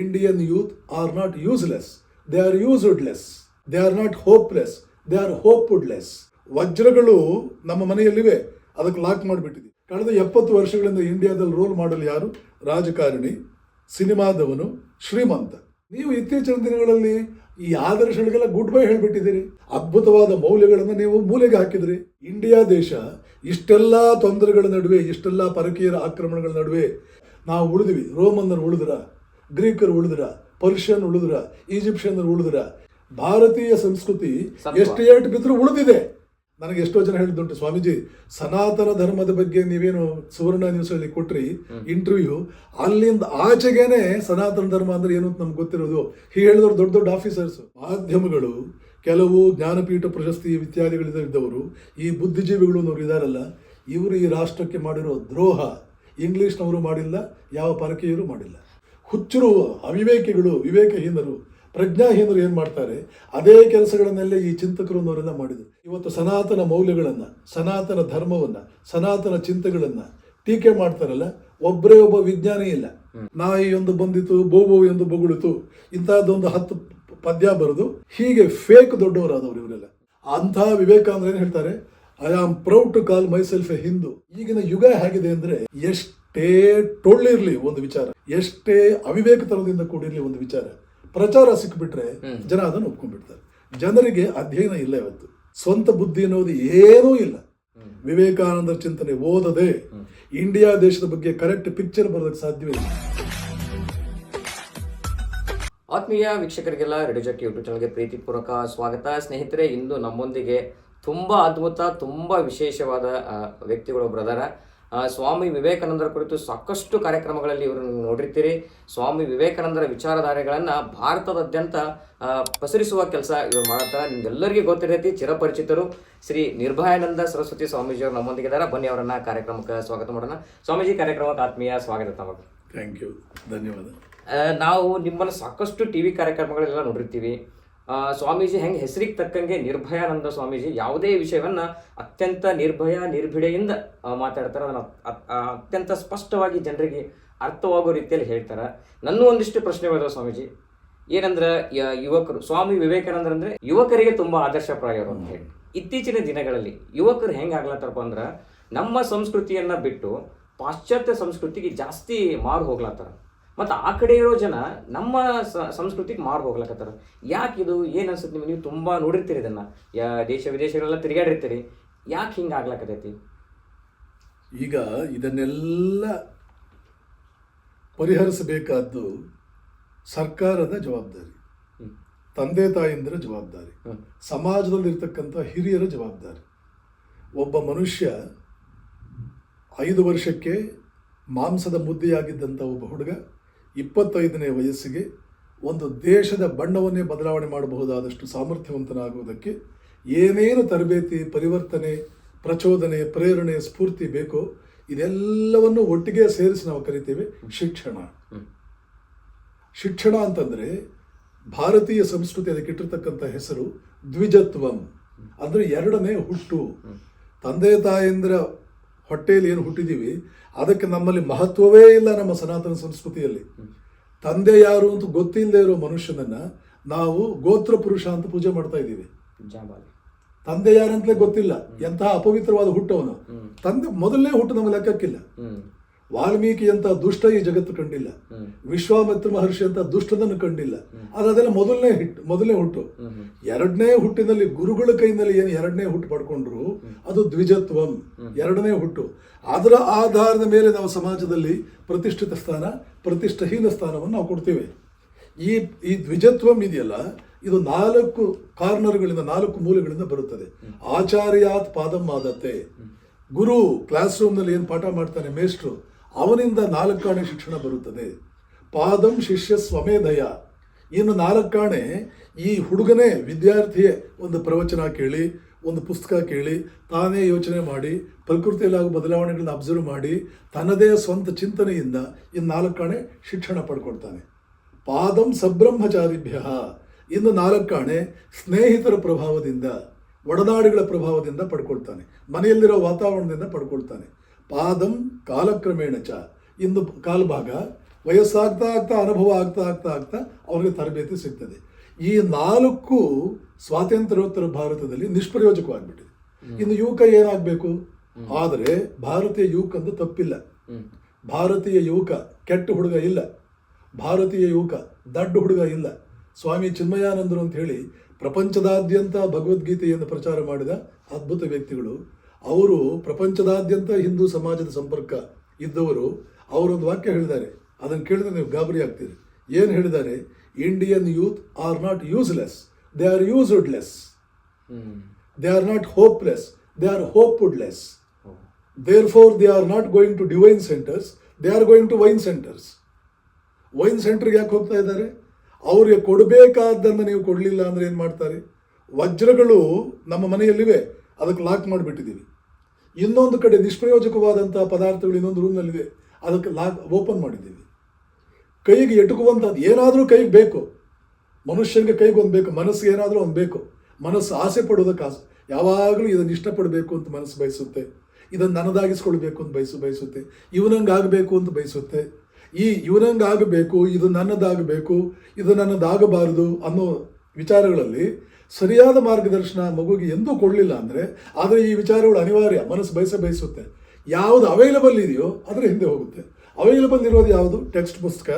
Indian youth are not useless, they are used less. They are not hopeless, they are hope would less. ವಜ್ರಗಳು ನಮ್ಮ ಮನೆಯಲ್ಲಿವೆ, ಅದಕ್ಕೆ lock ಮಾಡಿಬಿಟ್ಟಿದೆ. ಕಳೆದ 70 ವರ್ಷಗಳಿಂದ ಇಂಡಿಯಾದಲ್ಲಿ ರೋಲ್ ಮಾಡಲು ಯಾರು? ರಾಜಕಾರಣಿ, ಸಿನಿಮಾದವನು, ಶ್ರೀಮಂತ. ನೀವು ಇತ್ತೀಚಿನ ದಿನಗಳಲ್ಲಿ ಈ ಆದರ್ಶಗಳಿಗೆಲ್ಲ ಗುಡ್ ಬೈ ಹೇಳ್ಬಿಟ್ಟಿದ್ದೀರಿ. ಅದ್ಭುತವಾದ ಮೌಲ್ಯಗಳನ್ನು ನೀವು ಮೂಲೆಗೆ ಹಾಕಿದ್ರಿ. ಇಂಡಿಯಾ ದೇಶ ಇಷ್ಟೆಲ್ಲ ತೊಂದರೆಗಳ ನಡುವೆ, ಇಷ್ಟೆಲ್ಲ ಪರಕೀಯರ ಆಕ್ರಮಣಗಳ ನಡುವೆ ನಾವು ಉಳಿದ್ವಿ. ರೋಮನ್ನರು ಉಳಿದ್ರ, ಗ್ರೀಕರು ಉಳಿದ್ರ, ಪರ್ಷಿಯನ್ ಉಳಿದ್ರ, ಈಜಿಪ್ಷಿಯನ್ನರು ಉಳಿದ್ರ. ಭಾರತೀಯ ಸಂಸ್ಕೃತಿ ಎಷ್ಟು ಏಟು ಬಿದ್ದರೂ ಉಳಿದಿದೆ. ನನಗೆ ಎಷ್ಟೋ ಜನ ಹೇಳಿದ್ದುಂಟು, ಸ್ವಾಮೀಜಿ ಸನಾತನ ಧರ್ಮದ ಬಗ್ಗೆ ನೀವೇನು ಸುವರ್ಣ ನ್ಯೂಸ್ ಅಲ್ಲಿ ಕೊಟ್ರಿ ಇಂಟರ್ವ್ಯೂ, ಅಲ್ಲಿಂದ ಆಚೆಗೇನೆ ಸನಾತನ ಧರ್ಮ ಅಂದ್ರೆ ಏನು ಅಂತ ನಮ್ಗೆ ಗೊತ್ತಿರೋದು. ಹೀಗೆ ಹೇಳಿದವರು ದೊಡ್ಡ ದೊಡ್ಡ ಆಫೀಸರ್ಸ್. ಮಾಧ್ಯಮಗಳು, ಕೆಲವು ಜ್ಞಾನಪೀಠ ಪ್ರಶಸ್ತಿ ಇತ್ಯಾದಿಗಳಿದ್ದವರು, ಈ ಬುದ್ಧಿಜೀವಿಗಳು ಅನ್ನೋರು ಇದಾರಲ್ಲ, ಇವರು ಈ ರಾಷ್ಟ್ರಕ್ಕೆ ಮಾಡಿರೋ ದ್ರೋಹ ಇಂಗ್ಲಿಷ್ನವರು ಮಾಡಿಲ್ಲ, ಯಾವ ಪರಕೀಯರು ಮಾಡಿಲ್ಲ. ಹುಚ್ಚರು, ಅವಿವೇಕಿಗಳು, ವಿವೇಕಹೀನರು, ಪ್ರಜ್ಞಾಹೀನರು ಏನು ಮಾಡ್ತಾರೆ ಅದೇ ಕೆಲಸಗಳನ್ನೆಲ್ಲ ಈ ಚಿಂತಕರು ಅನ್ನೋರೆಲ್ಲ ಮಾಡಿದರು. ಇವತ್ತು ಸನಾತನ ಮೌಲ್ಯಗಳನ್ನು, ಸನಾತನ ಧರ್ಮವನ್ನು, ಸನಾತನ ಚಿಂತೆಗಳನ್ನು ಟೀಕೆ ಮಾಡ್ತಾರಲ್ಲ, ಒಬ್ಬರೇ ಒಬ್ಬ ವಿಜ್ಞಾನಿ ಇಲ್ಲ. ನಾಯಿ ಒಂದು ಬಂದಿತು, ಬೋಬೋ ಎಂದು ಬೊಗಳಿತು, ಇಂಥದ್ದೊಂದು 10 ಪದ್ಯ ಬರೆದು ಹೀಗೆ ಫೇಕ್ ದೊಡ್ಡವರಾದವರು ಇವರೆಲ್ಲ. ಅಂಥ ವಿವೇಕಾನಂದರು ಏನು ಹೇಳ್ತಾರೆ, I am proud to call myself a Hindu. ಈಗಿನ ಯುಗ ಹೇಗಿದೆ ಅಂದ್ರೆ, ಎಷ್ಟೇ ಟೊಳ್ಳಿರ್ಲಿ ಒಂದು ವಿಚಾರ, ಎಷ್ಟೇ ಅವಿವೇಕತನದಿಂದ ಕೂಡಿರ್ಲಿ ಒಂದು ವಿಚಾರ, ಪ್ರಚಾರ ಸಿಕ್ಬಿಟ್ರೆ ಜನ ಅದನ್ನು ಒಪ್ಕೊಂಡ್ಬಿಡ್ತಾರೆ. ಜನರಿಗೆ ಅಧ್ಯಯನ ಇಲ್ಲ. ಇವತ್ತು ಸ್ವಂತ ಬುದ್ಧಿ ಅನ್ನೋದು ಏನೂ ಇಲ್ಲ. ವಿವೇಕಾನಂದರ ಚಿಂತನೆ ಓದದೆ ಇಂಡಿಯಾ ದೇಶದ ಬಗ್ಗೆ ಕರೆಕ್ಟ್ ಪಿಕ್ಚರ್ ಬರೋದಕ್ಕೆ ಸಾಧ್ಯವೇ ಇಲ್ಲ. ಆತ್ಮೀಯ ವೀಕ್ಷಕರಿಗೆಲ್ಲ ರೇಡಿಯೋ ಜಾಕಿ ಯೂಟ್ಯೂಬ್ ಚಾನಲ್ಗೆ ಪ್ರೀತಿಪೂರ್ವಕ ಸ್ವಾಗತ. ಸ್ನೇಹಿತರೆ, ಇಂದು ನಮ್ಮೊಂದಿಗೆ ತುಂಬಾ ಅದ್ಭುತ, ತುಂಬಾ ವಿಶೇಷವಾದ ವ್ಯಕ್ತಿಗಳು ಬ್ರದರ. ಸ್ವಾಮಿ ವಿವೇಕಾನಂದರ ಕುರಿತು ಸಾಕಷ್ಟು ಕಾರ್ಯಕ್ರಮಗಳಲ್ಲಿ ಇವರು ನೋಡಿರ್ತೀರಿ. ಸ್ವಾಮಿ ವಿವೇಕಾನಂದರ ವಿಚಾರಧಾರೆಗಳನ್ನು ಭಾರತದಾದ್ಯಂತ ಪಸರಿಸುವ ಕೆಲಸ ಇವರು ಮಾಡ್ತಾರೆ. ನಿಮ್ಗೆಲ್ಲರಿಗೂ ಗೊತ್ತಿರೈತಿ, ಚಿರಪರಿಚಿತರು ಶ್ರೀ ನಿರ್ಭಯಾನಂದ ಸರಸ್ವತಿ ಸ್ವಾಮೀಜಿಯವರು ನಮ್ಮೊಂದಿಗಿದ್ದಾರೆ. ಬನ್ನಿ ಅವರನ್ನ ಕಾರ್ಯಕ್ರಮಕ್ಕೆ ಸ್ವಾಗತ ಮಾಡೋಣ. ಸ್ವಾಮೀಜಿ, ಕಾರ್ಯಕ್ರಮಕ್ಕೆ ಆತ್ಮೀಯ ಸ್ವಾಗತ ತಮಗೆ. ಥ್ಯಾಂಕ್ ಯು, ಧನ್ಯವಾದ. ನಾವು ನಿಮ್ಮನ್ನು ಸಾಕಷ್ಟು ಟಿವಿ ಕಾರ್ಯಕ್ರಮಗಳೆಲ್ಲ ನೋಡಿರ್ತೀವಿ. ಸ್ವಾಮೀಜಿ ಹೆಂಗೆ ಹೆಸರಿಗೆ ತಕ್ಕಂಗೆ ನಿರ್ಭಯಾನಂದ ಸ್ವಾಮೀಜಿ ಯಾವುದೇ ವಿಷಯವನ್ನ ಅತ್ಯಂತ ನಿರ್ಭಿಡೆಯಿಂದ ಮಾತಾಡ್ತಾರೆ. ಅದನ್ನು ಅತ್ಯಂತ ಸ್ಪಷ್ಟವಾಗಿ ಜನರಿಗೆ ಅರ್ಥವಾಗೋ ರೀತಿಯಲ್ಲಿ ಹೇಳ್ತಾರೆ. ನನ್ನ ಒಂದಿಷ್ಟು ಪ್ರಶ್ನೆಗಳಿದಾವೆ ಸ್ವಾಮೀಜಿ. ಏನಂದ್ರೆ, ಯುವಕರು, ಸ್ವಾಮಿ ವಿವೇಕಾನಂದರಂದ್ರೆ ಯುವಕರಿಗೆ ತುಂಬಾ ಆದರ್ಶಪ್ರಾಯರು ಅಂತ ಹೇಳಿ. ಇತ್ತೀಚಿನ ದಿನಗಳಲ್ಲಿ ಯುವಕರು ಹೆಂಗೆ ಆಗ್ಲತ್ತಾರಪ್ಪ ಅಂದ್ರೆ, ನಮ್ಮ ಸಂಸ್ಕೃತಿಯನ್ನ ಬಿಟ್ಟು ಪಾಶ್ಚಾತ್ಯ ಸಂಸ್ಕೃತಿಗೆ ಜಾಸ್ತಿ ಮಾರು ಹೋಗ್ಲತ್ತಾರ. ಮತ್ತು ಆ ಕಡೆ ಇರೋ ಜನ ನಮ್ಮ ಸಂಸ್ಕೃತಿಗೆ ಮಾರು ಹೋಗ್ಲಕತ್ತಾರ. ಯಾಕೆ ಇದು ಏನು ಅನ್ಸುತ್ತೆ ನಿಮಗೆ? ನೀವು ತುಂಬ ನೋಡಿರ್ತೀರಿ ಇದನ್ನು, ದೇಶ ವಿದೇಶಗಳೆಲ್ಲ ತಿರುಗಾಡಿರ್ತೀರಿ. ಯಾಕೆ ಹಿಂಗೆ ಆಗ್ಲಕತ್ತೈತಿ? ಈಗ ಇದನ್ನೆಲ್ಲ ಪರಿಹರಿಸಬೇಕಾದ್ದು ಸರ್ಕಾರದ ಜವಾಬ್ದಾರಿ, ತಂದೆ ತಾಯಿಂದರ ಜವಾಬ್ದಾರಿ, ಸಮಾಜದಲ್ಲಿರ್ತಕ್ಕಂಥ ಹಿರಿಯರ ಜವಾಬ್ದಾರಿ. ಒಬ್ಬ ಮನುಷ್ಯ 5 ವರ್ಷಕ್ಕೆ ಮಾಂಸದ ಮುದ್ದೆಯಾಗಿದ್ದಂಥ ಒಬ್ಬ ಹುಡುಗ 25ನೇ ವಯಸ್ಸಿಗೆ ಒಂದು ದೇಶದ ಬಣ್ಣವನ್ನೇ ಬದಲಾವಣೆ ಮಾಡಬಹುದಾದಷ್ಟು ಸಾಮರ್ಥ್ಯವಂತನಾಗುವುದಕ್ಕೆ ಏನೇನು ತರಬೇತಿ, ಪರಿವರ್ತನೆ, ಪ್ರಚೋದನೆ, ಪ್ರೇರಣೆ, ಸ್ಫೂರ್ತಿ ಬೇಕೋ ಇದೆಲ್ಲವನ್ನು ಒಟ್ಟಿಗೆ ಸೇರಿಸಿ ನಾವು ಕರಿತೇವೆ ಶಿಕ್ಷಣ. ಶಿಕ್ಷಣ ಅಂತಂದರೆ ಭಾರತೀಯ ಸಂಸ್ಕೃತಿ ಅದಕ್ಕೆ ಇಟ್ಟಿರ್ತಕ್ಕಂಥ ಹೆಸರು ದ್ವಿಜತ್ವಂ, ಅಂದರೆ ಎರಡನೇ ಹುಟ್ಟು. ತಂದೆ ತಾಯಂದ್ರ ಹೊಟ್ಟೆಯಲ್ಲಿ ಏನು ಹುಟ್ಟಿದ್ದೀವಿ ಅದಕ್ಕೆ ನಮ್ಮಲ್ಲಿ ಮಹತ್ವವೇ ಇಲ್ಲ. ನಮ್ಮ ಸನಾತನ ಸಂಸ್ಕೃತಿಯಲ್ಲಿ ತಂದೆ ಯಾರು ಅಂತ ಗೊತ್ತಿಲ್ಲದೆ ಇರೋ ಮನುಷ್ಯನನ್ನ ನಾವು ಗೋತ್ರ ಪುರುಷ ಅಂತ ಪೂಜೆ ಮಾಡ್ತಾ ಇದ್ದೀವಿ. ತಂದೆ ಯಾರಂತಲೇ ಗೊತ್ತಿಲ್ಲ, ಎಂತಹ ಅಪವಿತ್ರವಾದ ಹುಟ್ಟವನು. ತಂದೆ ಮೊದಲನೇ ಹುಟ್ಟು ನಮ್ಮ ಲೆಕ್ಕಕ್ಕಿಲ್ಲ. ವಾಲ್ಮೀಕಿ ಅಂತ ದುಷ್ಟ ಈ ಜಗತ್ತು ಕಂಡಿಲ್ಲ, ವಿಶ್ವಾಮಿತ್ರ ಮಹರ್ಷಿ ಅಂತ ದುಷ್ಟನನ್ನು ಕಂಡಿಲ್ಲ. ಅದೆಲ್ಲ ಮೊದಲನೇ ಹುಟ್ಟು. ಎರಡನೇ ಹುಟ್ಟಿನಲ್ಲಿ ಗುರುಗಳ ಕೈನಲ್ಲಿ ಏನು ಎರಡನೇ ಹುಟ್ಟು ಪಡ್ಕೊಂಡ್ರು ಅದು ದ್ವಿಜತ್ವಂ, ಎರಡನೇ ಹುಟ್ಟು. ಅದರ ಆಧಾರದ ಮೇಲೆ ನಾವು ಸಮಾಜದಲ್ಲಿ ಪ್ರತಿಷ್ಠಿತ ಸ್ಥಾನ, ಪ್ರತಿಷ್ಠಹೀನ ಸ್ಥಾನವನ್ನು ನಾವು ಕೊಡ್ತೇವೆ. ಈ ದ್ವಿಜತ್ವಂ ಇದೆಯಲ್ಲ, ಇದು 4 ಕಾರ್ನರ್ಗಳಿಂದ, 4 ಮೂಲೆಗಳಿಂದ ಬರುತ್ತದೆ. ಆಚಾರ್ಯಾತ್ ಪಾದಂ ಆದತ್ತೆ. ಗುರು ಕ್ಲಾಸ್ ರೂಮ್ನಲ್ಲಿ ಏನು ಪಾಠ ಮಾಡ್ತಾನೆ ಮೇಷ್ಟ್ರು, ಅವನಿಂದ 4 ಆಣೆ ಶಿಕ್ಷಣ ಬರುತ್ತದೆ. ಪಾದಂ ಶಿಷ್ಯ ಸ್ವಮೇಧಯ. ಇನ್ನು 4 ಆಣೆ ಈ ಹುಡುಗನೇ, ವಿದ್ಯಾರ್ಥಿಯೇ ಒಂದು ಪ್ರವಚನ ಕೇಳಿ, ಒಂದು ಪುಸ್ತಕ ಕೇಳಿ, ತಾನೇ ಯೋಚನೆ ಮಾಡಿ, ಪ್ರಕೃತಿಯಲ್ಲಾಗುವ ಬದಲಾವಣೆಗಳನ್ನ ಅಬ್ಸರ್ವ್ ಮಾಡಿ, ತನ್ನದೇ ಸ್ವಂತ ಚಿಂತನೆಯಿಂದ ಇನ್ನು 4 ಆಣೆ ಶಿಕ್ಷಣ ಪಡ್ಕೊಳ್ತಾನೆ. ಪಾದಂ ಸಬ್ರಹ್ಮಚಾರಿಭ್ಯ. ಇನ್ನು 4 ಆಣೆ ಸ್ನೇಹಿತರ ಪ್ರಭಾವದಿಂದ, ಒಡನಾಡಿಗಳ ಪ್ರಭಾವದಿಂದ ಪಡ್ಕೊಳ್ತಾನೆ, ಮನೆಯಲ್ಲಿರೋ ವಾತಾವರಣದಿಂದ ಪಡ್ಕೊಳ್ತಾನೆ. ಪಾದಂ ಕಾಲಕ್ರಮೇಣ ಚ. ಇನ್ನು ಕಾಲ್ಭಾಗ ವಯಸ್ಸಾಗ್ತಾ ಆಗ್ತಾ ಅನುಭವ ಆಗ್ತಾ ಅವ್ರಿಗೆ ತರಬೇತಿ ಸಿಗ್ತದೆ. ಈ 4 ಸ್ವಾತಂತ್ರ್ಯೋತ್ತರ ಭಾರತದಲ್ಲಿ ನಿಷ್ಪ್ರಯೋಜಕವಾಗಿಬಿಟ್ಟಿದೆ. ಇನ್ನು ಯುವಕ ಏನಾಗಬೇಕು? ಆದರೆ ಭಾರತೀಯ ಯುವಕಂದು ತಪ್ಪಿಲ್ಲ. ಭಾರತೀಯ ಯುವಕ ಕೆಟ್ಟ ಹುಡುಗ ಇಲ್ಲ, ಭಾರತೀಯ ಯುವಕ ದಡ್ಡ ಹುಡುಗ ಇಲ್ಲ. ಸ್ವಾಮಿ ಚಿನ್ಮಯಾನಂದರು ಅಂತ ಹೇಳಿ ಪ್ರಪಂಚದಾದ್ಯಂತ ಭಗವದ್ಗೀತೆಯನ್ನು ಪ್ರಚಾರ ಮಾಡಿದ ಅದ್ಭುತ ವ್ಯಕ್ತಿಗಳು. ಅವರು ಪ್ರಪಂಚದಾದ್ಯಂತ ಹಿಂದೂ ಸಮಾಜದ ಸಂಪರ್ಕ ಇದ್ದವರು. ಅವರೊಂದು ವಾಕ್ಯ ಹೇಳಿದ್ದಾರೆ, ಅದನ್ನು ಕೇಳಿದ್ರೆ ನೀವು ಗಾಬರಿ ಆಗ್ತೀರಿ. ಏನು ಹೇಳಿದ್ದಾರೆ? Indian youth are not useless, they are used less. They are not hopeless, they are hope would less. Therefore, they are not going to divine centers, they are going to wine centers. Wine ಸೆಂಟರ್ಗೆ ಯಾಕೆ ಹೋಗ್ತಾ ಇದ್ದಾರೆ? ಅವ್ರಿಗೆ ಕೊಡಬೇಕಾದ್ದನ್ನು ನೀವು ಕೊಡಲಿಲ್ಲ ಅಂದರೆ ಏನು ಮಾಡ್ತಾರೆ? ವಜ್ರಗಳು ನಮ್ಮ ಮನೆಯಲ್ಲಿವೆ, ಅದಕ್ಕೆ ಲಾಕ್ ಮಾಡಿಬಿಟ್ಟಿದ್ದೀವಿ. ಇನ್ನೊಂದು ಕಡೆ ನಿಷ್ಪ್ರಯೋಜಕವಾದಂಥ ಪದಾರ್ಥಗಳು ಇನ್ನೊಂದು ರೂಮ್ನಲ್ಲಿವೆ, ಅದಕ್ಕೆ ಲಾಕ್ ಓಪನ್ ಮಾಡಿದ್ದೀವಿ. ಕೈಗೆ ಎಟುಕುವಂಥದ್ದು ಏನಾದರೂ ಕೈಗೆ ಬೇಕು. ಮನುಷ್ಯನಿಗೆ ಕೈಗೆ ಒಂದು ಬೇಕು, ಮನಸ್ಸಿಗೆ ಏನಾದರೂ ಒಂದು ಬೇಕು. ಮನಸ್ಸು ಆಸೆ ಪಡೋದಕ್ಕೆ ಯಾವಾಗಲೂ ಇದನ್ನು ಇಷ್ಟಪಡಬೇಕು ಅಂತ ಮನಸ್ಸು ಬಯಸುತ್ತೆ. ಇದನ್ನು ನನ್ನದಾಗಿಸ್ಕೊಳ್ಬೇಕು ಅಂತ ಬಯಸುತ್ತೆ. ಇವನಂಗೆ ಆಗಬೇಕು ಅಂತ ಬಯಸುತ್ತೆ. ಈ ಇವನಂಗೆ ಆಗಬೇಕು, ಇದು ನನ್ನದಾಗಬೇಕು, ಇದು ನನ್ನದಾಗಬಾರದು ಅನ್ನೋ ವಿಚಾರಗಳಲ್ಲಿ ಸರಿಯಾದ ಮಾರ್ಗದರ್ಶನ ಮಗುಗೆ ಎಂದೂ ಕೊಡಲಿಲ್ಲ ಅಂದರೆ, ಆದರೆ ಈ ವಿಚಾರಗಳು ಅನಿವಾರ್ಯ. ಮನಸ್ಸು ಬಯಸುತ್ತೆ. ಯಾವುದು ಅವೈಲಬಲ್ ಇದೆಯೋ ಅದರ ಹಿಂದೆ ಹೋಗುತ್ತೆ. ಅವೈಲಬಲ್ ಇರೋದು ಯಾವುದು? ಟೆಕ್ಸ್ಟ್ ಪುಸ್ತಕ,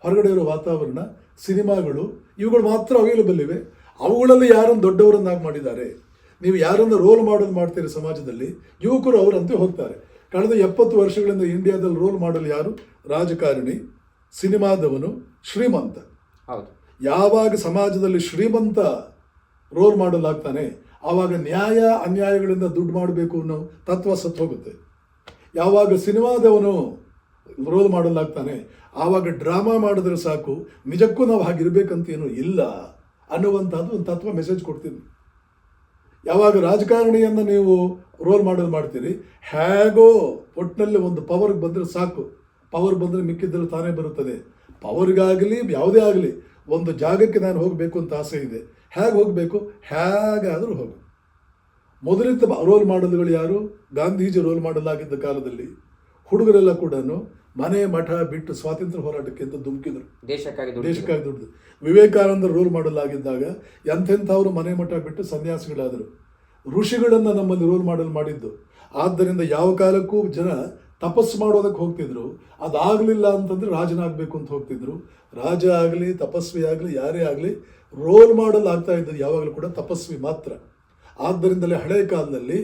ಹೊರಗಡೆ ಇರೋ ವಾತಾವರಣ, ಸಿನಿಮಾಗಳು, ಇವುಗಳು ಮಾತ್ರ ಅವೈಲಬಲ್ ಇವೆ. ಅವುಗಳಲ್ಲಿ ಯಾರನ್ನು ದೊಡ್ಡವರನ್ನಾಗಿ ಮಾಡಿದ್ದಾರೆ? ನೀವು ಯಾರನ್ನು ರೋಲ್ ಮಾಡೆಲ್ ಮಾಡ್ತೀರಿ ಸಮಾಜದಲ್ಲಿ? ಯುವಕರು ಅವರಂತೆ ಹೋಗ್ತಾರೆ. ಕಳೆದ 70 ವರ್ಷಗಳಿಂದ ಇಂಡಿಯಾದಲ್ಲಿ ರೋಲ್ ಮಾಡಲ್ ಯಾರು? ರಾಜಕಾರಣಿ, ಸಿನಿಮಾದವನು, ಶ್ರೀಮಂತ. ಹೌದು. ಯಾವಾಗ ಸಮಾಜದಲ್ಲಿ ಶ್ರೀಮಂತ ರೋಲ್ ಮಾಡಲ್ ಆಗ್ತಾನೆ, ಆವಾಗ ನ್ಯಾಯ ಅನ್ಯಾಯಗಳಿಂದ ದುಡ್ಡು ಮಾಡಬೇಕು ಅನ್ನೋ ತತ್ವ ಸತ್ತು ಹೋಗುತ್ತೆ. ಯಾವಾಗ ಸಿನಿಮಾದವನು ರೋಲ್ ಮಾಡಲ್ ಆಗ್ತಾನೆ, ಆವಾಗ ಡ್ರಾಮಾ ಮಾಡಿದ್ರೆ ಸಾಕು, ನಿಜಕ್ಕೂ ನಾವು ಹಾಗಿರ್ಬೇಕಂತೇನು ಇಲ್ಲ ಅನ್ನುವಂಥದ್ದು ಒಂದು ತತ್ವ ಮೆಸೇಜ್ ಕೊಡ್ತೀನಿ. ಯಾವಾಗ ರಾಜಕಾರಣಿಯನ್ನು ನೀವು ರೋಲ್ ಮಾಡಲ್ ಮಾಡ್ತೀರಿ, ಹೇಗೋ ಒಟ್ಟಿನಲ್ಲಿ ಒಂದು ಪವರ್ಗೆ ಬಂದರೆ ಸಾಕು, ಪವರ್ ಬಂದರೆ ಮಿಕ್ಕಿದ್ದಲ್ಲಿ ತಾನೇ ಬರುತ್ತದೆ. ಪವರ್ಗಾಗಲಿ ಯಾವುದೇ ಆಗಲಿ ಒಂದು ಜಾಗಕ್ಕೆ ನಾನು ಹೋಗಬೇಕು ಅಂತ ಆಸೆ ಇದೆ. ಹೇಗೆ ಹೋಗಬೇಕು? ಹೇಗಾದರೂ ಹೋಗು. ಮೊದಲಿದ್ದ ರೋಲ್ ಮಾಡಲ್ಗಳು ಯಾರು? ಗಾಂಧೀಜಿ ರೋಲ್ ಮಾಡಲ್ ಆಗಿದ್ದ ಕಾಲದಲ್ಲಿ ಹುಡುಗರೆಲ್ಲ ಕೂಡ ಮನೆ ಮಠ ಬಿಟ್ಟು ಸ್ವಾತಂತ್ರ್ಯ ಹೋರಾಟಕ್ಕೆ ಅಂತ ಧುಮುಕಿದ್ರು, ದೇಶಕ್ಕಾಗಿ ದುಡ್ಡು. ವಿವೇಕಾನಂದ ರೋಲ್ ಮಾಡಲ್ ಆಗಿದ್ದಾಗ ಎಂಥೆಂಥವರು ಮನೆ ಮಠ ಬಿಟ್ಟು ಸನ್ಯಾಸಿಗಳಾದರು. ಋಷಿಗಳನ್ನು ನಮ್ಮಲ್ಲಿ ರೋಲ್ ಮಾಡಲ್ ಮಾಡಿದ್ದು. ಆದ್ದರಿಂದ ಯಾವ ಕಾಲಕ್ಕೂ ಜನ ತಪಸ್ಸು ಮಾಡೋದಕ್ಕೆ ಹೋಗ್ತಿದ್ರು. ಅದಾಗಲಿಲ್ಲ ಅಂತಂದರೆ ರಾಜನಾಗಬೇಕು ಅಂತ ಹೋಗ್ತಿದ್ರು. ರಾಜ ಆಗಲಿ ತಪಸ್ವಿ ಆಗಲಿ ಯಾರೇ ಆಗಲಿ ರೋಲ್ ಮಾಡಲ್ ಆಗ್ತಾ ಇದ್ದದ್ದು ಯಾವಾಗಲೂ ಕೂಡ ತಪಸ್ವಿ ಮಾತ್ರ. ಆದ್ದರಿಂದಲೇ ಹಳೆಯ ಕಾಲದಲ್ಲಿ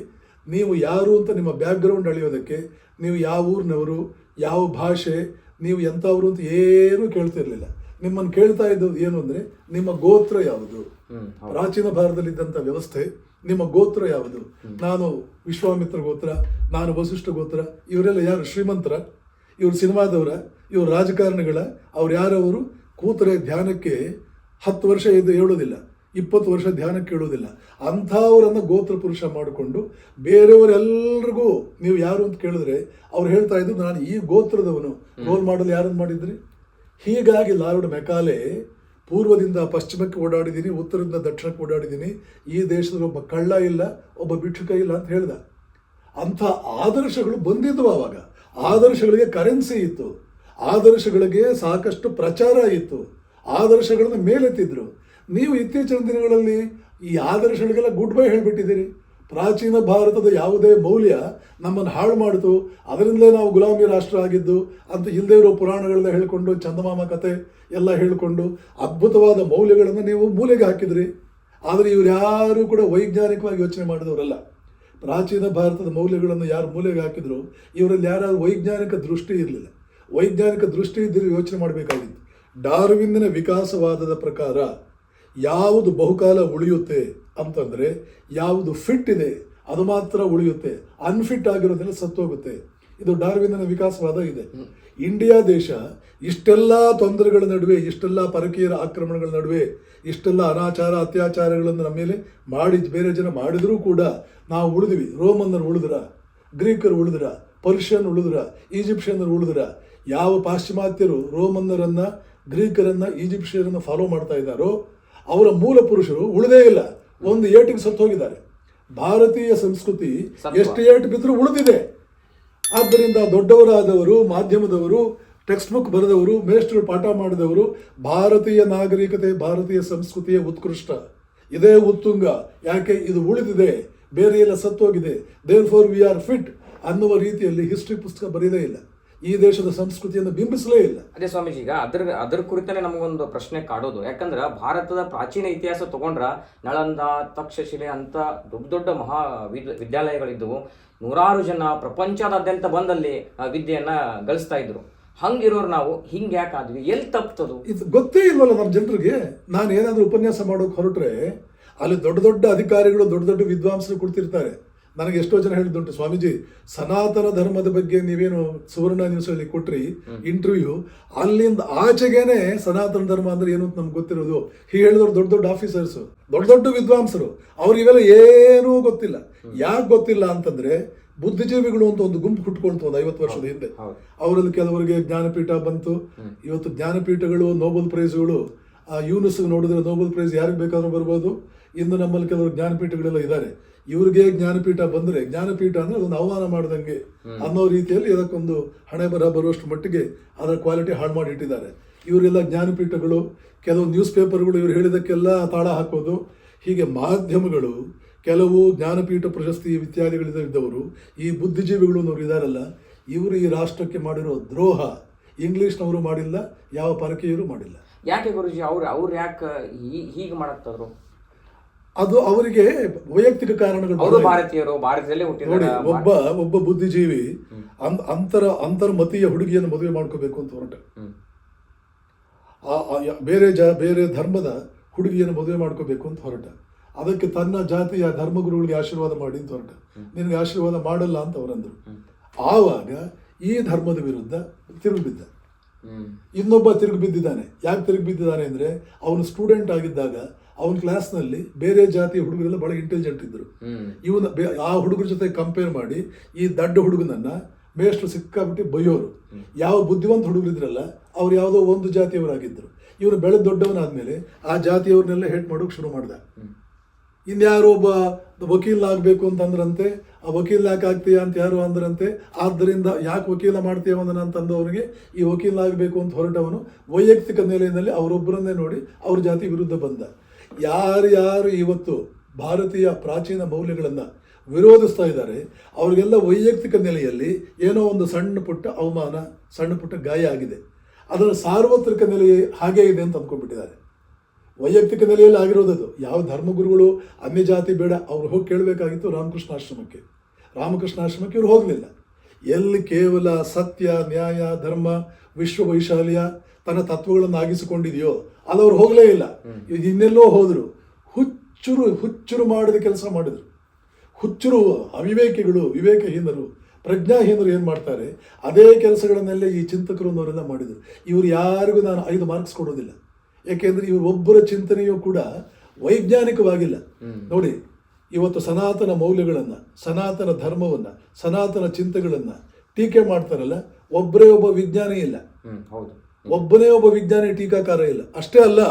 ನೀವು ಯಾರು ಅಂತ ನಿಮ್ಮ ಬ್ಯಾಕ್ಗ್ರೌಂಡ್ ಅಳಿಯೋದಕ್ಕೆ, ನೀವು ಯಾವ ಊರಿನವರು, ಯಾವ ಭಾಷೆ, ನೀವು ಎಂಥವರು ಅಂತ ಏನೂ ಕೇಳ್ತಿರ್ಲಿಲ್ಲ. ನಿಮ್ಮನ್ನು ಕೇಳ್ತಾ ಇದ್ದದ್ದು ಏನು ಅಂದರೆ ನಿಮ್ಮ ಗೋತ್ರ ಯಾವುದು. ಪ್ರಾಚೀನ ಭಾರತದಲ್ಲಿದ್ದಂಥ ವ್ಯವಸ್ಥೆ, ನಿಮ್ಮ ಗೋತ್ರ ಯಾವುದು. ನಾನು ವಿಶ್ವಾಮಿತ್ರ ಗೋತ್ರ, ನಾನು ವಸಿಷ್ಠ ಗೋತ್ರ. ಇವರೆಲ್ಲ ಯಾರು? ಶ್ರೀಮಂತರ? ಇವರು ಸಿನಿಮಾದವರ? ಇವರು ರಾಜಕಾರಣಿಗಳ? ಅವ್ರು ಯಾರವರು? ಕೂತರೆ ಧ್ಯಾನಕ್ಕೆ 10 ವರ್ಷ ಹೇಳೋದಿಲ್ಲ, 20 ವರ್ಷ ಧ್ಯಾನಕ್ಕೆ ಹೇಳೋದಿಲ್ಲ. ಅಂಥವರನ್ನು ಗೋತ್ರ ಪುರುಷ ಮಾಡಿಕೊಂಡು ಬೇರೆಯವರೆಲ್ಲರಿಗೂ ನೀವು ಯಾರು ಅಂತ ಕೇಳಿದ್ರೆ ಅವ್ರು ಹೇಳ್ತಾ ಇದ್ದು ನಾನು ಈ ಗೋತ್ರದವನು. ರೋಲ್ ಮಾಡಲ್ ಯಾರನ್ನು ಮಾಡಿದ್ರಿ? ಹೀಗಾಗಿ ಲಾರ್ಡ್ ಮೆಕಾಲೆ ಪೂರ್ವದಿಂದ ಪಶ್ಚಿಮಕ್ಕೆ ಓಡಾಡಿದ್ದೀನಿ, ಉತ್ತರದಿಂದ ದಕ್ಷಿಣಕ್ಕೆ ಓಡಾಡಿದ್ದೀನಿ, ಈ ದೇಶದಲ್ಲಿ ಒಬ್ಬ ಕಳ್ಳ ಇಲ್ಲ, ಒಬ್ಬ ಭಿಕ್ಷುಕ ಇಲ್ಲ ಅಂತ ಹೇಳ್ದ. ಅಂಥ ಆದರ್ಶಗಳು ಬಂದಿದ್ದವು. ಆವಾಗ ಆದರ್ಶಗಳಿಗೆ ಕರೆನ್ಸಿ ಇತ್ತು, ಆದರ್ಶಗಳಿಗೆ ಸಾಕಷ್ಟು ಪ್ರಚಾರ ಇತ್ತು, ಆದರ್ಶಗಳನ್ನು ಮೇಲೆತ್ತಿದ್ರು. ನೀವು ಇತ್ತೀಚಿನ ದಿನಗಳಲ್ಲಿ ಈ ಆದರ್ಶಗಳಿಗೆಲ್ಲ ಗುಡ್ ಬೈ ಹೇಳಿಬಿಟ್ಟಿದ್ದೀರಿ. ಪ್ರಾಚೀನ ಭಾರತದ ಯಾವುದೇ ಮೌಲ್ಯ ನಮ್ಮನ್ನು ಹಾಳು ಮಾಡಿತು, ಅದರಿಂದಲೇ ನಾವು ಗುಲಾಮಿ ರಾಷ್ಟ್ರ ಆಗಿದ್ದು ಅಂತ ಇಲ್ಲದೇ ಇರೋ ಪುರಾಣಗಳೆಲ್ಲ ಹೇಳಿಕೊಂಡು, ಚಂದಮಾಮ ಕತೆ ಎಲ್ಲ ಹೇಳಿಕೊಂಡು ಅದ್ಭುತವಾದ ಮೌಲ್ಯಗಳನ್ನು ನೀವು ಮೂಲೆಗೆ ಹಾಕಿದ್ರಿ. ಆದರೆ ಇವರು ಯಾರೂ ಕೂಡ ವೈಜ್ಞಾನಿಕವಾಗಿ ಯೋಚನೆ ಮಾಡಿದವರಲ್ಲ. ಪ್ರಾಚೀನ ಭಾರತದ ಮೌಲ್ಯಗಳನ್ನು ಯಾರು ಮೂಲೆಗೆ ಹಾಕಿದ್ರು, ಇವರಲ್ಲಿ ಯಾರು ವೈಜ್ಞಾನಿಕ ದೃಷ್ಟಿ ಇರಲಿಲ್ಲ. ವೈಜ್ಞಾನಿಕ ದೃಷ್ಟಿ ಇದ್ದರೆ ಯೋಚನೆ ಮಾಡಬೇಕಾಗಿತ್ತು. ಡಾರ್ವಿನ್ನ ವಿಕಾಸವಾದದ ಪ್ರಕಾರ ಯಾವುದು ಬಹುಕಾಲ ಉಳಿಯುತ್ತೆ ಅಂತಂದರೆ ಯಾವುದು ಫಿಟ್ ಇದೆ ಅದು ಮಾತ್ರ ಉಳಿಯುತ್ತೆ, ಅನ್ಫಿಟ್ ಆಗಿರೋದೆಲ್ಲ ಸತ್ತೋಗುತ್ತೆ. ಇದು ಡಾರ್ವಿನ್ನ ವಿಕಾಸವಾದ ಇದೆ. ಇಂಡಿಯಾ ದೇಶ ಇಷ್ಟೆಲ್ಲ ತೊಂದರೆಗಳ ನಡುವೆ, ಇಷ್ಟೆಲ್ಲ ಪರಕೀಯರ ಆಕ್ರಮಣಗಳ ನಡುವೆ, ಇಷ್ಟೆಲ್ಲ ಅನಾಚಾರ ಅತ್ಯಾಚಾರಗಳನ್ನು ನಮ್ಮ ಮೇಲೆ ಬೇರೆ ಜನ ಮಾಡಿದರೂ ಕೂಡ ನಾವು ಉಳಿದ್ವಿ. ರೋಮನ್ನರು ಉಳಿದ್ರ, ಗ್ರೀಕರು ಉಳಿದ್ರ, ಪರ್ಷಿಯನ್ ಉಳಿದ್ರ, ಈಜಿಪ್ಷಿಯನ್ನರು ಉಳಿದ್ರ. ಯಾವ ಪಾಶ್ಚಿಮಾತ್ಯರು ರೋಮನ್ನರನ್ನು, ಗ್ರೀಕರನ್ನು, ಈಜಿಪ್ಷಿಯರನ್ನು ಫಾಲೋ ಮಾಡ್ತಾ ಇದ್ದಾರೋ ಅವರ ಮೂಲ ಪುರುಷರು ಉಳಿದೇ ಇಲ್ಲ, ಒಂದು ಏಟಿಗೆ ಸತ್ತು ಹೋಗಿದ್ದಾರೆ. ಭಾರತೀಯ ಸಂಸ್ಕೃತಿ ಎಷ್ಟು ಏಟು ಬಿದ್ದರೂ ಉಳಿದಿದೆ. ಆದ್ದರಿಂದ ದೊಡ್ಡವರಾದವರು, ಮಾಧ್ಯಮದವರು, ಟೆಕ್ಸ್ಟ್ ಬುಕ್ ಬರೆದವರು, ಮೇಷ್ಟ್ರು ಪಾಠ ಮಾಡಿದವರು, ಭಾರತೀಯ ನಾಗರಿಕತೆ, ಭಾರತೀಯ ಸಂಸ್ಕೃತಿಯ ಉತ್ಕೃಷ್ಟ, ಇದೇ ಉತ್ತುಂಗ, ಯಾಕೆ ಇದು ಉಳಿದಿದೆ, ಬೇರೆ ಎಲ್ಲ ಸತ್ತೋಗಿದೆ, therefore we are fit ಅನ್ನುವ ರೀತಿಯಲ್ಲಿ ಹಿಸ್ಟ್ರಿ ಪುಸ್ತಕ ಬರೆಯದೇ ಇಲ್ಲ, ಈ ದೇಶದ ಸಂಸ್ಕೃತಿಯನ್ನು ಬಿಂಬಿಸಲೇ ಇಲ್ಲ. ಅದೇ ಸ್ವಾಮೀಜಿ, ಈಗ ಅದ್ರ ಕುರಿತನೇ ನಮಗೊಂದು ಪ್ರಶ್ನೆ ಕಾಡೋದು. ಯಾಕಂದ್ರೆ ಭಾರತದ ಪ್ರಾಚೀನ ಇತಿಹಾಸ ತಗೊಂಡ್ರ ನಳಂದ, ತಕ್ಷಶಿಲೆ ಅಂತ ದೊಡ್ಡ ದೊಡ್ಡ ಮಹಾ ವಿದ್ಯಾಲಯಗಳಿದ್ದವು. ನೂರಾರು ಜನ ಪ್ರಪಂಚದಾದ್ಯಂತ ಬಂದಲ್ಲಿ ವಿದ್ಯೆಯನ್ನ ಗಳಿಸ್ತಾ ಇದ್ರು. ಹಂಗಿರೋರು ನಾವು ಹಿಂಗೆ ಯಾಕಾದ್ವಿ, ಎಲ್ಲಿ ತಪ್ತದು? ಇದು ಗೊತ್ತೇ ಇಲ್ವಲ್ಲ ನಮ್ಮ ಜನರಿಗೆ. ನಾನು ಏನಾದರೂ ಉಪನ್ಯಾಸ ಮಾಡೋಕೆ ಹೊರಟ್ರೆ ಅಲ್ಲಿ ದೊಡ್ಡ ದೊಡ್ಡ ಅಧಿಕಾರಿಗಳು, ದೊಡ್ಡ ದೊಡ್ಡ ವಿದ್ವಾಂಸರು ಕೊಡ್ತಿರ್ತಾರೆ. ನನಗೆ ಎಷ್ಟೋ ಜನ ಹೇಳಿದ್ದುಂಟು, ಸ್ವಾಮೀಜಿ ಸನಾತನ ಧರ್ಮದ ಬಗ್ಗೆ ನೀವೇನು ಸುವರ್ಣ ನ್ಯೂಸಲ್ಲಿ ಕೊಟ್ರಿ ಇಂಟರ್ವ್ಯೂ, ಅಲ್ಲಿಂದ ಆಚೆಗೇನೆ ಸನಾತನ ಧರ್ಮ ಅಂದ್ರೆ ಏನು ಅಂತ ನಮ್ಗೆ ಗೊತ್ತಿರೋದು. ಹೀಗೆ ಹೇಳಿದವರು ದೊಡ್ಡ ದೊಡ್ಡ ಆಫೀಸರ್ಸು, ದೊಡ್ಡ ದೊಡ್ಡ ವಿದ್ವಾಂಸರು, ಅವ್ರಿಗೆ ಇವೆಲ್ಲ ಏನೂ ಗೊತ್ತಿಲ್ಲ. ಯಾಕೆ ಗೊತ್ತಿಲ್ಲ ಅಂತಂದ್ರೆ ಬುದ್ಧಿಜೀವಿಗಳು ಅಂತ ಒಂದು ಗುಂಪು ಹುಟ್ಕೊಳ್ತು ಒಂದು 50 ವರ್ಷದ ಹಿಂದೆ. ಅವರಲ್ಲಿ ಕೆಲವರಿಗೆ ಜ್ಞಾನಪೀಠ ಬಂತು. ಇವತ್ತು ಜ್ಞಾನಪೀಠಗಳು, ನೋಬೆಲ್ ಪ್ರೈಸ್ಗಳು, ಯೂನಿಸ್ ನೋಡಿದ್ರೆ ನೋಬೆಲ್ ಪ್ರೈಸ್ ಯಾರಿಗೆ ಬೇಕಾದ್ರೂ ಬರ್ಬೋದು. ಇನ್ನು ನಮ್ಮಲ್ಲಿ ಕೆಲವರು ಜ್ಞಾನಪೀಠಗಳೆಲ್ಲ ಇದ್ದಾರೆ. ಇವ್ರಿಗೆ ಜ್ಞಾನಪೀಠ ಬಂದರೆ, ಜ್ಞಾನಪೀಠ ಅಂದರೆ ಅದನ್ನು ಅವಮಾನ ಮಾಡ್ದಂಗೆ ಅನ್ನೋ ರೀತಿಯಲ್ಲಿ ಅದಕ್ಕೊಂದು ಹಣೆ ಬರುವಷ್ಟು ಮಟ್ಟಿಗೆ ಅದರ ಕ್ವಾಲಿಟಿ ಹಾಳು ಮಾಡಿ ಇಟ್ಟಿದ್ದಾರೆ. ಇವರೆಲ್ಲ ಜ್ಞಾನಪೀಠಗಳು, ಕೆಲವು ನ್ಯೂಸ್ ಪೇಪರ್ಗಳು ಇವರು ಹೇಳಿದಕ್ಕೆಲ್ಲ ತಾಳ ಹಾಕೋದು. ಹೀಗೆ ಮಾಧ್ಯಮಗಳು, ಕೆಲವು ಜ್ಞಾನಪೀಠ ಪ್ರಶಸ್ತಿ ಇತ್ಯಾದಿಗಳಿದ್ದವರು, ಈ ಬುದ್ಧಿಜೀವಿಗಳು ಅನ್ನೋರು ಇದಾರಲ್ಲ, ಇವರು ಈ ರಾಷ್ಟ್ರಕ್ಕೆ ಮಾಡಿರೋ ದ್ರೋಹ ಇಂಗ್ಲೀಷ್ನವರು ಮಾಡಿಲ್ಲ, ಯಾವ ಪರಕೀಯರು ಮಾಡಿಲ್ಲ. ಯಾಕೆ ಗುರುಜಿ ಅವ್ರು ಯಾಕೆ ಹೀಗೆ ಮಾಡಕ್ತದ್ರು? ಅದು ಅವರಿಗೆ ವೈಯಕ್ತಿಕ ಕಾರಣಗಳು. ಅವರು ಭಾರತೀಯರು, ಭಾರತದಲ್ಲೇ ನೋಡಿ, ಒಬ್ಬ ಬುದ್ಧಿಜೀವಿ ಅಂತರ್ಮತೀಯ ಹುಡುಗಿಯನ್ನು ಮದುವೆ ಮಾಡ್ಕೋಬೇಕು ಅಂತ ಹೊರಟ, ಬೇರೆ ಧರ್ಮದ ಹುಡುಗಿಯನ್ನು ಮದುವೆ ಮಾಡ್ಕೋಬೇಕು ಅಂತ ಹೊರಟ. ಅದಕ್ಕೆ ತನ್ನ ಜಾತಿಯ ಧರ್ಮಗುರುಗಳಿಗೆ ಆಶೀರ್ವಾದ ಮಾಡಿ ಅಂತ ಹೊರಟ. ನಿನಗೆ ಆಶೀರ್ವಾದ ಮಾಡಲ್ಲ ಅಂತ ಅವರಂದ್ರು. ಆವಾಗ ಈ ಧರ್ಮದ ವಿರುದ್ಧ ತಿರುಗಿ ಬಿದ್ದ. ಇನ್ನೊಬ್ಬ ತಿರುಗಿ ಬಿದ್ದಿದ್ದಾನೆ. ಯಾಕೆ ತಿರುಗಿ ಬಿದ್ದಿದ್ದಾನೆ ಅಂದ್ರೆ, ಅವನು ಸ್ಟೂಡೆಂಟ್ ಆಗಿದ್ದಾಗ ಅವನ ಕ್ಲಾಸ್ನಲ್ಲಿ ಬೇರೆ ಜಾತಿಯ ಹುಡುಗರೆಲ್ಲ ಬಹಳ ಇಂಟೆಲಿಜೆಂಟ್ ಇದ್ರು. ಇವನ ಆ ಹುಡುಗರ ಜೊತೆ ಕಂಪೇರ್ ಮಾಡಿ ಈ ದಡ್ಡ ಹುಡುಗನನ್ನ ಮೇಷ್ಟ್ರು ಸಿಕ್ಕಾಬಿಟ್ಟು ಬೈಯೋರು. ಯಾವ ಬುದ್ಧಿವಂತ ಹುಡುಗರಿದ್ರಲ್ಲ ಅವ್ರು ಯಾವುದೋ ಒಂದು ಜಾತಿಯವರಾಗಿದ್ದರು. ಇವನು ಬೆಳೆದ ದೊಡ್ಡವನಾದ್ಮೇಲೆ ಆ ಜಾತಿಯವ್ರನ್ನೆಲ್ಲ ಹೇಟ್ ಮಾಡೋಕೆ ಶುರು ಮಾಡ್ದ. ಇನ್ಯಾರೋ ಒಬ್ಬ ವಕೀಲ ಆಗಬೇಕು ಅಂತಂದ್ರಂತೆ, ಆ ವಕೀಲ ಯಾಕೆ ಆಗ್ತೀಯ ಅಂತ ಯಾರು ಅಂದ್ರಂತೆ. ಆದ್ದರಿಂದ ಯಾಕೆ ವಕೀಲ ಮಾಡ್ತೀಯವನ ಅಂತಂದವನಿಗೆ ಈ ವಕೀಲ ಆಗಬೇಕು ಅಂತ ಹೊರಟವನು ವೈಯಕ್ತಿಕ ನೆಲೆಯಲ್ಲಿ ಅವರೊಬ್ಬರನ್ನೇ ನೋಡಿ ಅವ್ರ ಜಾತಿ ವಿರುದ್ಧ ಬಂದ. ಯಾರು ಇವತ್ತು ಭಾರತೀಯ ಪ್ರಾಚೀನ ಮೌಲ್ಯಗಳನ್ನು ವಿರೋಧಿಸ್ತಾ ಇದ್ದಾರೆ, ಅವರಿಗೆಲ್ಲ ವೈಯಕ್ತಿಕ ನೆಲೆಯಲ್ಲಿ ಏನೋ ಒಂದು ಸಣ್ಣ ಪುಟ್ಟ ಅವಮಾನ, ಸಣ್ಣ ಪುಟ್ಟ ಗಾಯ ಆಗಿದೆ. ಅದರ ಸಾರ್ವತ್ರಿಕ ನೆಲೆ ಹಾಗೇ ಇದೆ ಅಂತ ಅಂದ್ಕೊಂಡ್ಬಿಟ್ಟಿದ್ದಾರೆ. ವೈಯಕ್ತಿಕ ನೆಲೆಯಲ್ಲಿ ಆಗಿರೋದದು. ಯಾವ ಧರ್ಮಗುರುಗಳು ಅನ್ಯ ಜಾತಿ ಬೇಡ, ಅವ್ರು ಹೋಗಿ ಕೇಳಬೇಕಾಗಿತ್ತು ರಾಮಕೃಷ್ಣಾಶ್ರಮಕ್ಕೆ. ರಾಮಕೃಷ್ಣಾಶ್ರಮಕ್ಕೆ ಇವ್ರು ಹೋಗಲಿಲ್ಲ. ಎಲ್ಲಿ ಕೇವಲ ಸತ್ಯ, ನ್ಯಾಯ, ಧರ್ಮ, ವಿಶ್ವ ವೈಶಾಲ್ಯ ತನ್ನ ತತ್ವಗಳನ್ನು ಆಗಿಸಿಕೊಂಡಿದೆಯೋ ಅಲ್ಲಿ ಅವ್ರು ಹೋಗಲೇ ಇಲ್ಲ. ಇನ್ನೆಲ್ಲೋ ಹೋದರು. ಹುಚ್ಚುರು ಮಾಡಿದ ಕೆಲಸ ಮಾಡಿದರು. ಹುಚ್ಚರು, ಅವಿವೇಕಿಗಳು, ವಿವೇಕಹೀನರು, ಪ್ರಜ್ಞಾಹೀನರು ಏನು ಮಾಡ್ತಾರೆ ಅದೇ ಕೆಲಸಗಳನ್ನೆಲ್ಲ ಈ ಚಿಂತಕರು ಅನ್ನೋರೆಲ್ಲ ಮಾಡಿದರು. ಇವರು ಯಾರಿಗೂ ನಾನು 5 ಮಾರ್ಕ್ಸ್ ಕೊಡೋದಿಲ್ಲ. ಯಾಕೆಂದರೆ ಇವರು ಒಬ್ಬರ ಚಿಂತನೆಯೂ ಕೂಡ ವೈಜ್ಞಾನಿಕವಾಗಿಲ್ಲ. ನೋಡಿ, ಇವತ್ತು ಸನಾತನ ಮೌಲ್ಯಗಳನ್ನು, ಸನಾತನ ಧರ್ಮವನ್ನು, ಸನಾತನ ಚಿಂತೆಗಳನ್ನು ಟೀಕೆ ಮಾಡ್ತಾರಲ್ಲ, ಒಬ್ಬರೇ ಒಬ್ಬ ವಿಜ್ಞಾನಿ ಇಲ್ಲ. ಒಬ್ಬನೇ ಒಬ್ಬ ವಿಜ್ಞಾನಿ ಟೀಕಾಕಾರ ಇಲ್ಲ. ಅಷ್ಟೇ ಅಲ್ಲ,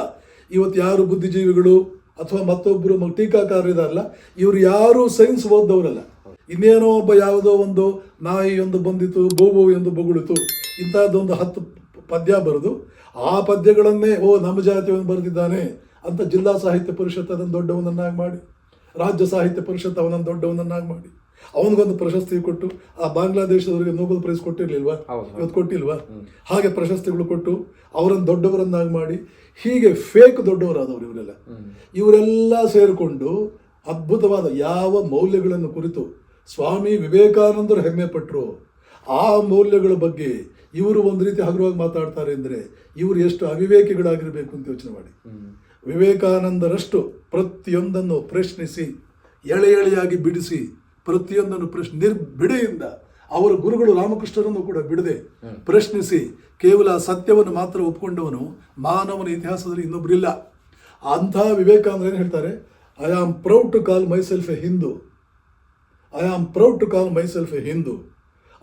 ಇವತ್ತು ಯಾರು ಬುದ್ಧಿಜೀವಿಗಳು ಅಥವಾ ಮತ್ತೊಬ್ಬರು ಟೀಕಾಕಾರರಿದಾರಲ್ಲ, ಇವರು ಯಾರೂ ಸೈನ್ಸ್ ಓದ್ದವರಲ್ಲ. ಇನ್ನೇನೋ ಒಬ್ಬ ಯಾವುದೋ ಒಂದು ನಾಯಿಯೊಂದು ಬಂದಿತು, ಗೋವು ಎಂದು ಬೊಗಳಿತು, ಇಂಥದ್ದೊಂದು 10 ಪದ್ಯ ಬರೆದು ಆ ಪದ್ಯಗಳನ್ನೇ ನಮ್ಮ ಜಾತಿಯನ್ನು ಬರೆದಿದ್ದಾನೆ ಅಂತ ಜಿಲ್ಲಾ ಸಾಹಿತ್ಯ ಪರಿಷತ್ ಅದನ್ನು ದೊಡ್ಡವನನ್ನಾಗಿ ಮಾಡಿ, ರಾಜ್ಯ ಸಾಹಿತ್ಯ ಪರಿಷತ್ ಅವನನ್ನು ದೊಡ್ಡವನನ್ನಾಗಿ ಮಾಡಿ, ಅವನಿಗೊಂದು ಪ್ರಶಸ್ತಿ ಕೊಟ್ಟು, ಆ ಬಾಂಗ್ಲಾದೇಶದವರಿಗೆ ನೋಬೆಲ್ ಪ್ರೈಸ್ ಕೊಟ್ಟಿರ್ಲಿಲ್ವಾ, ಇವತ್ತು ಕೊಟ್ಟಿಲ್ವಾ? ಹಾಗೆ ಪ್ರಶಸ್ತಿಗಳು ಕೊಟ್ಟು ಅವರನ್ನು ದೊಡ್ಡವರನ್ನಾಗಿ ಮಾಡಿ, ಹೀಗೆ ಫೇಕ್ ದೊಡ್ಡವರಾದವರು ಇವರೆಲ್ಲ ಸೇರಿಕೊಂಡು ಅದ್ಭುತವಾದ ಯಾವ ಮೌಲ್ಯಗಳನ್ನು ಕುರಿತು ಸ್ವಾಮಿ ವಿವೇಕಾನಂದರು ಹೆಮ್ಮೆ ಪಟ್ಟರು, ಆ ಮೌಲ್ಯಗಳ ಬಗ್ಗೆ ಇವರು ಒಂದು ರೀತಿ ಹಗುರವಾಗಿ ಮಾತಾಡ್ತಾರೆ ಅಂದರೆ ಇವರು ಎಷ್ಟು ಅವಿವೇಕಿಗಳಾಗಿರಬೇಕು ಅಂತ ಯೋಚನೆ ಮಾಡಿ. ವಿವೇಕಾನಂದರಷ್ಟು ಪ್ರತಿಯೊಂದನ್ನು ಪ್ರಶ್ನಿಸಿ, ಎಳೆಯಾಗಿ ಬಿಡಿಸಿ, ಪ್ರತಿಯೊಂದನ್ನು ನಿರ್ಬಿಡೆಯಿಂದ, ಅವರ ಗುರುಗಳು ರಾಮಕೃಷ್ಣರನ್ನು ಕೂಡ ಬಿಡದೆ ಪ್ರಶ್ನಿಸಿ ಕೇವಲ ಸತ್ಯವನ್ನು ಮಾತ್ರ ಒಪ್ಪಿಕೊಂಡವನು ಮಾನವನ ಇತಿಹಾಸದಲ್ಲಿ ಇನ್ನೊಬ್ಬರಿಲ್ಲ. ಅಂಥ ವಿವೇಕಾನಂದರು ಏನು ಹೇಳ್ತಾರೆ, I am proud to call myself a Hindu, I am proud to call myself a Hindu.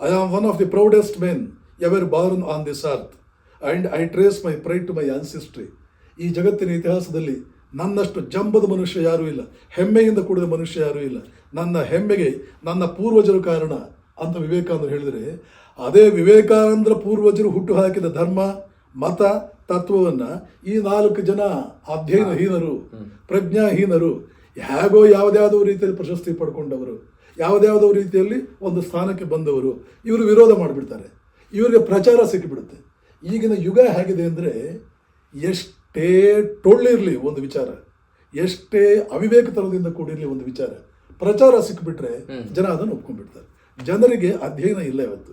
I am one of the proudest men ever born on this earth and I trace my pride to my ancestry. ಈ ಜಗತ್ತಿನ ಇತಿಹಾಸದಲ್ಲಿ ನನ್ನಷ್ಟು ಜಂಬದ ಮನುಷ್ಯ ಯಾರೂ ಇಲ್ಲ, ಹೆಮ್ಮೆಯಿಂದ ಕೂಡಿದ ಮನುಷ್ಯ ಯಾರೂ ಇಲ್ಲ. ನನ್ನ ಹೆಮ್ಮೆಗೆ ನನ್ನ ಪೂರ್ವಜರು ಕಾರಣ, ಅಂತ ವಿವೇಕಾನಂದರು ಹೇಳಿದರೆ, ಅದೇ ವಿವೇಕಾನಂದರ ಪೂರ್ವಜರು ಹುಟ್ಟು ಹಾಕಿದ ಧರ್ಮ, ಮತ, ತತ್ವವನ್ನು ಈ 4 ಜನ ಅಧ್ಯಯನಹೀನರು, ಪ್ರಜ್ಞಾಹೀನರು, ಹೇಗೋ ಯಾವುದ್ಯಾವುದೋ ರೀತಿಯಲ್ಲಿ ಪ್ರಶಸ್ತಿ ಪಡ್ಕೊಂಡವರು, ಯಾವುದ್ಯಾವುದೋ ರೀತಿಯಲ್ಲಿ ಒಂದು ಸ್ಥಾನಕ್ಕೆ ಬಂದವರು, ಇವರು ವಿರೋಧ ಮಾಡಿಬಿಡ್ತಾರೆ. ಇವರಿಗೆ ಪ್ರಚಾರ ಸಿಕ್ಕಿಬಿಡುತ್ತೆ. ಈಗಿನ ಯುಗ ಹೇಗಿದೆ ಅಂದರೆ, ಎಷ್ಟೇ ಟೊಳ್ಳಿರಲಿ ಒಂದು ವಿಚಾರ, ಎಷ್ಟೇ ಅವಿವೇಕತನದಿಂದ ಕೂಡಿರಲಿ ಒಂದು ವಿಚಾರ, ಪ್ರಚಾರ ಸಿಕ್ಕಿಬಿಟ್ರೆ ಜನ ಅದನ್ನು ಒಪ್ಕೊಂಡ್ಬಿಡ್ತಾರೆ. ಜನರಿಗೆ ಅಧ್ಯಯನ ಇಲ್ಲ. ಇವತ್ತು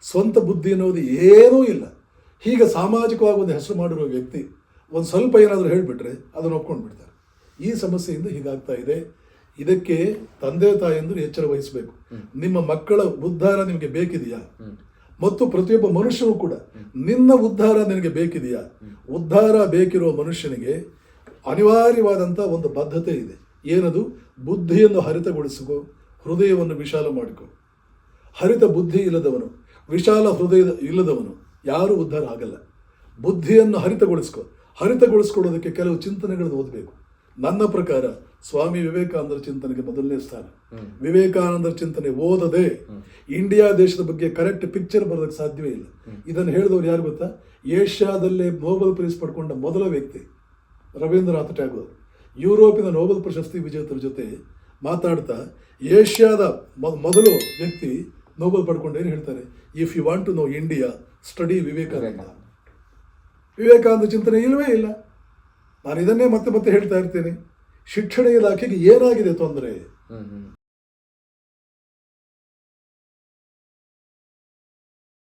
ಸ್ವಂತ ಬುದ್ಧಿ ಅನ್ನೋದು ಏನೂ ಇಲ್ಲ. ಹೀಗೆ ಸಾಮಾಜಿಕವಾಗಿ ಒಂದು ಹೆಸರು ಮಾಡಿರೋ ವ್ಯಕ್ತಿ ಒಂದು ಸ್ವಲ್ಪ ಏನಾದರೂ ಹೇಳಿಬಿಟ್ರೆ ಅದನ್ನು ಒಪ್ಕೊಂಡ್ಬಿಡ್ತಾರೆ. ಈ ಸಮಸ್ಯೆಯಿಂದ ಹೀಗಾಗ್ತಾ ಇದೆ. ಇದಕ್ಕೆ ತಂದೆ ತಾಯಿಯಂದರು ಎಚ್ಚರ ವಹಿಸಬೇಕು. ನಿಮ್ಮ ಮಕ್ಕಳ ಉದ್ಧಾರ ನಿಮಗೆ ಬೇಕಿದೆಯಾ? ಮತ್ತು ಪ್ರತಿಯೊಬ್ಬ ಮನುಷ್ಯನೂ ಕೂಡ ನಿನ್ನ ಉದ್ಧಾರ ನಿನಗೆ ಬೇಕಿದೆಯಾ? ಉದ್ಧಾರ ಬೇಕಿರುವ ಮನುಷ್ಯನಿಗೆ ಅನಿವಾರ್ಯವಾದಂಥ ಒಂದು ಬದ್ಧತೆ ಇದೆ. ಏನದು? ಬುದ್ಧಿಯನ್ನು ಹರಿತಗೊಳಿಸಿಕೋ, ಹೃದಯವನ್ನು ವಿಶಾಲ ಮಾಡಿಕೊ. ಹರಿತ ಬುದ್ಧಿ ಇಲ್ಲದವನು, ವಿಶಾಲ ಹೃದಯ ಇಲ್ಲದವನು ಯಾರೂ ಉದ್ಧಾರ ಆಗಲ್ಲ. ಬುದ್ಧಿಯನ್ನು ಹರಿತಗೊಳಿಸ್ಕೊ. ಹರಿತಗೊಳಿಸ್ಕೊಡೋದಕ್ಕೆ ಕೆಲವು ಚಿಂತನೆಗಳನ್ನು ಓದಬೇಕು. ನನ್ನ ಪ್ರಕಾರ ಸ್ವಾಮಿ ವಿವೇಕಾನಂದರ ಚಿಂತನೆಗೆ ಮೊದಲನೇ ಸ್ಥಾನ. ವಿವೇಕಾನಂದರ ಚಿಂತನೆ ಓದದೆ ಇಂಡಿಯಾ ದೇಶದ ಬಗ್ಗೆ ಕರೆಕ್ಟ್ ಪಿಕ್ಚರ್ ಬರೋದಕ್ಕೆ ಸಾಧ್ಯವೇ ಇಲ್ಲ. ಇದನ್ನು ಹೇಳಿದವರು ಯಾರು ಗೊತ್ತಾ? ಏಷ್ಯಾದಲ್ಲೇ ನೋಬೆಲ್ ಪ್ರೈಸ್ ಪಡ್ಕೊಂಡ ಮೊದಲ ವ್ಯಕ್ತಿ ರವೀಂದ್ರನಾಥ್ ಟ್ಯಾಗೋರ್. ಯುರೋಪಿನ ನೋಬೆಲ್ ಪ್ರಶಸ್ತಿ ವಿಜೇತರ ಜೊತೆ ಮಾತಾಡ್ತಾ ಏಷ್ಯಾದ ಮೊದಲು ವ್ಯಕ್ತಿ ನೋಬೆಲ್ ಪಡ್ಕೊಂಡು ಏನು ಹೇಳ್ತಾರೆ? If you want to know India, study Vivekananda. Vivekananda ಚಿಂತನೆ ಇಲ್ಲವೇ ಇಲ್ಲ. ನಾನು ಇದನ್ನೇ ಮತ್ತೆ ಮತ್ತೆ ಹೇಳ್ತಾ ಇರ್ತೇನೆ. ಶಿಕ್ಷಣ ಇಲಾಖೆಗೆ ಏನಾಗಿದೆ ತೊಂದರೆ?